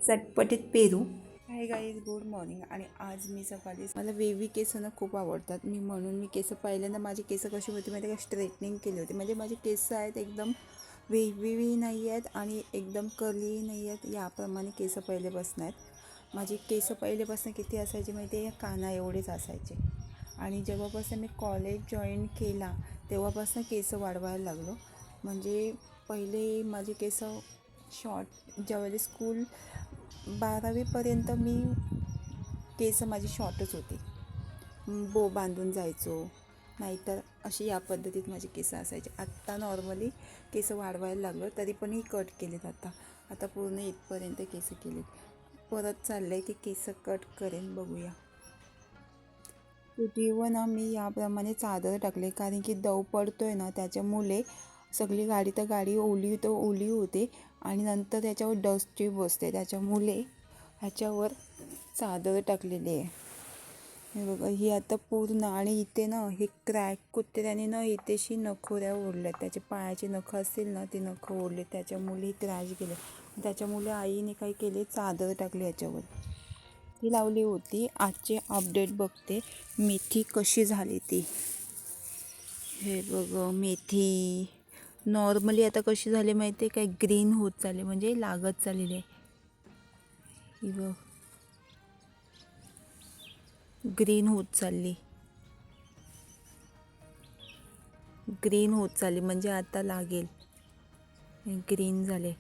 चटपटीत पेरू. Hi guys, good morning. आणि आज मी सकाळी मला वेवी केस ना खूप आवडतात. म्हणून मी केस पहिल्यांदा माझी केस कशी होती माहिती का, स्ट्रेटनिंग केली होती. म्हणजे माझे केस आहेत एकदम वेवी नाही आहेत आणि एकदम कर्ली नाही आहेत, याप्रमाणे केस पहिलेपासून आहेत. माझी केस पहिलेपासून किती असायची माहिती आहे, काना एवढेच असायचे. आणि जेव्हापासून मी कॉलेज जॉईन केला तेव्हापासून केस वाढवायला लागलो. म्हणजे पहिले माझे केस शॉर्ट, ज्यावेळेस स्कूल 12वीपर्यंत मी केस माझी शॉर्टच होती. बो बांधून जायचो, नाहीतर अशी या पद्धतीत माझी केस असायची. आत्ता नॉर्मली केस वाढवायला लागलो, तरी पण ही कट केलेत. आता पूर्ण इथपर्यंत केस केलेत. परत चाललं आहे की केस कट करेन, बघूया. स्कूटीवर ना मी याप्रमाणे चादर टाकले, कारण की दव पडतोय ना, त्याच्यामुळे सगळी गाडी ओली होते आणि नंतर त्याच्यावर डस्टची बसते. त्याच्यामुळे ह्याच्यावर चादर टाकलेली आहे. हे बघा, ही आता पूर्ण. आणि इथे ना हे क्रॅक कुत्र्याने ना इथेशी नखोऱ्या ओढल्यात. त्याचे पायाचे नखं असतील ना, ती नखं ओढले, त्याच्यामुळे ही क्रॅश गेले. त्याच्यामुळे आईने काय केले, चादर टाकली ह्याच्यावर. ती लावली होती. आजचे अपडेट बघते, मेथी कशी झाली ती. हे बघ, मेथी नॉर्मली आता कशी झाली माहिती आहे काय, ग्रीन होत चालली, म्हणजे लागत चाललेली आहे. ही बघ, ग्रीन होत चालली म्हणजे आता लागेल. ग्रीन झाले.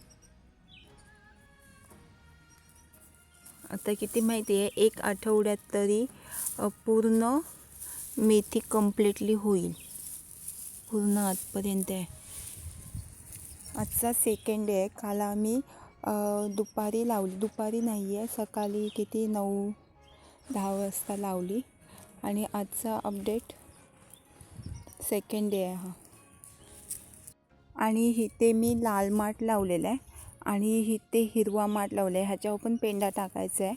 आता किती माहिती आहे, 1 आठवड्यात तरी पूर्ण मेथी कम्प्लिटली होईल. पूर्ण आजपर्यंत आहे. आजचा सेकंड डे आहे. काल आम्ही दुपारी लावली, दुपारी नाही आहे, सकाळी किती 9-10 वाजता लावली. आणि आजचा अपडेट सेकंड डे आहे हा. आणि इथे मी लाल माठ लावलेला आहे आणि इथे हिरवा माठ लावला आहे. ह्याच्यावर पण पेंडा टाकायचा आहे,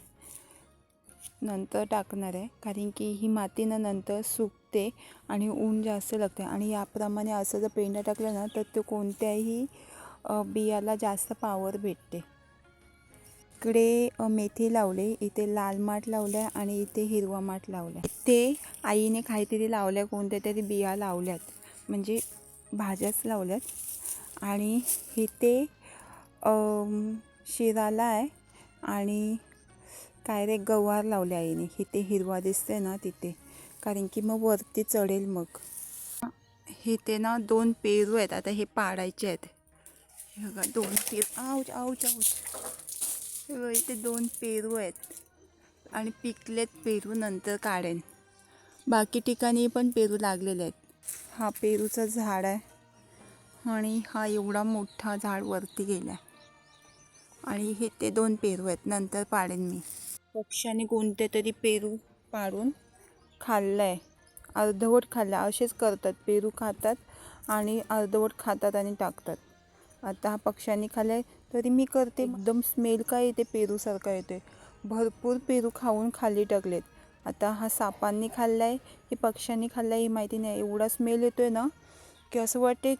नंतर टाकणार आहे, कारण की ही माती ना नंतर सुकते आणि ऊन जास्त लागते. आणि याप्रमाणे असं जर पेंडा टाकला ना, तर तो कोणत्याही बियाला जास्त पावर भेटते. इकडे मेथी लावले, इथे लाल माठ लावलं आहे आणि इथे हिरवा माठ लावला आहे. इथे आईने काहीतरी लावल्या, कोणत्या तरी बिया लावल्यात, म्हणजे भाज्याच लावल्यात. आणि इथे शिराला आहे आणि काय रे, गवार लावले आईने. इथे हिरवा दिसते ना तिथे, कारण की मग वरती चढेल. मग इथे ना 2 पेरू आहेत, आता हे पाडायचे आहेत. हे बघा, 2 पेरू. आऊच आऊच आऊच. हे बघा, इथे 2 पेरू आहेत आणि पिकलेत पेरू, नंतर काढेन. बाकी ठिकाणी पण पेरू लागलेले आहेत. हा पेरूचं झाड आहे आणि हा एवढा मोठा झाड वरती गेला आहे. आणि इथे 2 पेरू आहेत, नंतर पाडेन मी. पक्ष्याने कोणते तरी पेरू पाडून खाल्लं आहे, अर्धवट खाल्लं. असेच करतात, पेरू खातात आणि अर्धवट खातात आणि टाकतात. आता हा पक्ष्यांनी खाल्लं आहे, तरी मी करते. एकदम स्मेल काय येते, पेरूसारखा येते. भरपूर पेरू खाऊन खाली टाकलेत. आता हा सापांनी खाल्ला आहे की पक्ष्यांनी खाल्ला आहे हे माहिती नाही. एवढा स्मेल येतो आहे ना, की असं वाटते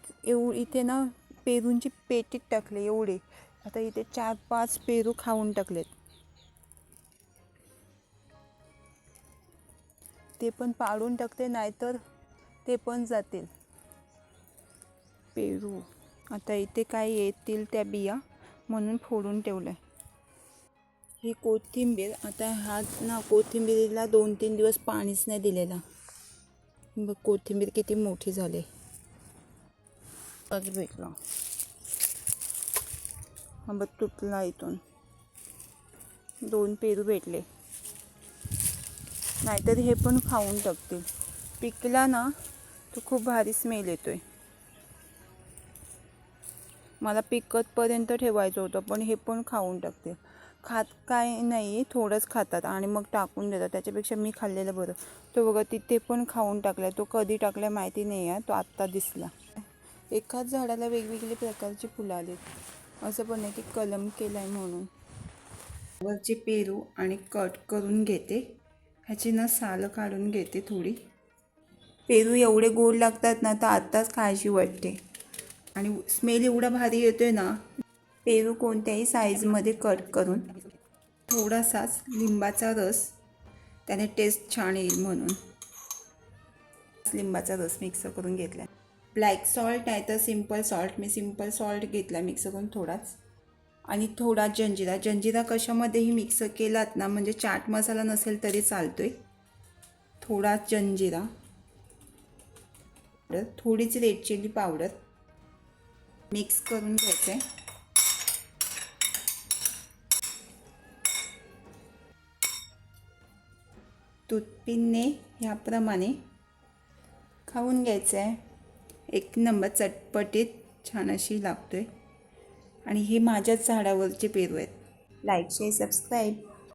इथे ना पेरूंची पेटीत टाकले एवढे. आता इथे 4-5 पेरू खाऊन टाकलेत. ते पण पाडून टाकते, नाहीतर ते पण जातील पेरू. आता इथे काय येतील त्या बिया, म्हणून फोडून ठेवलं आहे. ही कोथिंबीर. आता हा ना, कोथिंबीरीला 2-3 दिवस पाणीच नाही दिलेला. बघ, कोथिंबीर किती मोठी झाली. आज भेटला, हा बघ, तुटला इथून. 2 पेरू भेटले, नाहीतर हे पण खाऊन टाकतील. पिकला ना तो खूप भारी स्मेल येतोय. मला पिकतपर्यंत ठेवायचं होतं, पण हे पण खाऊन टाकते. खात काय नाही, थोडंच खातात आणि मग टाकून देतात. त्याच्यापेक्षा मी खाल्लेलं बरं. तो बघा, तिथे पण खाऊन टाकला. तो कधी टाकला माहिती नाही आहे, तो आत्ता दिसला. एकाच झाडाला वेगवेगळे प्रकारची फुलं आलीत. असं पण नाही की कलम केला आहे म्हणून. वरचे पेरू आणि कट करून घेते. ह्याची ना सालं काढून घेते थोडी. पेरू एवढे गोड लागतात ना, तर आत्ताच खायची वाटते. आणि स्मेल एवढा भारी येतोय ना. पेरू कोणत्याही साईजमध्ये कट करून थोडासाच लिंबाचा रस, त्याने टेस्ट छान येईल म्हणून लिंबाचा रस मिक्स करून घेतला. ब्लॅक सॉल्ट नाही तर सिंपल सॉल्ट, मी सिंपल सॉल्ट घेतला मिक्स करून थोडाच. आणि थोडा जंजिरा. जंजिरा कशामध्येही मिक्स केलात ना, म्हणजे चाट मसाला नसेल तरी चालतोय. थोडा जंजिरा, थोडीच रेड चिली पावडर मिक्स करून घ्यायचं आहे. टूथपिनने ह्याप्रमाणे खाऊन घ्यायचं आहे. एक नंबर चटपटीत छान अशी लागतोय. आणि हे माझ्याच झाडावरचे पेरू आहेत. Like share subscribe.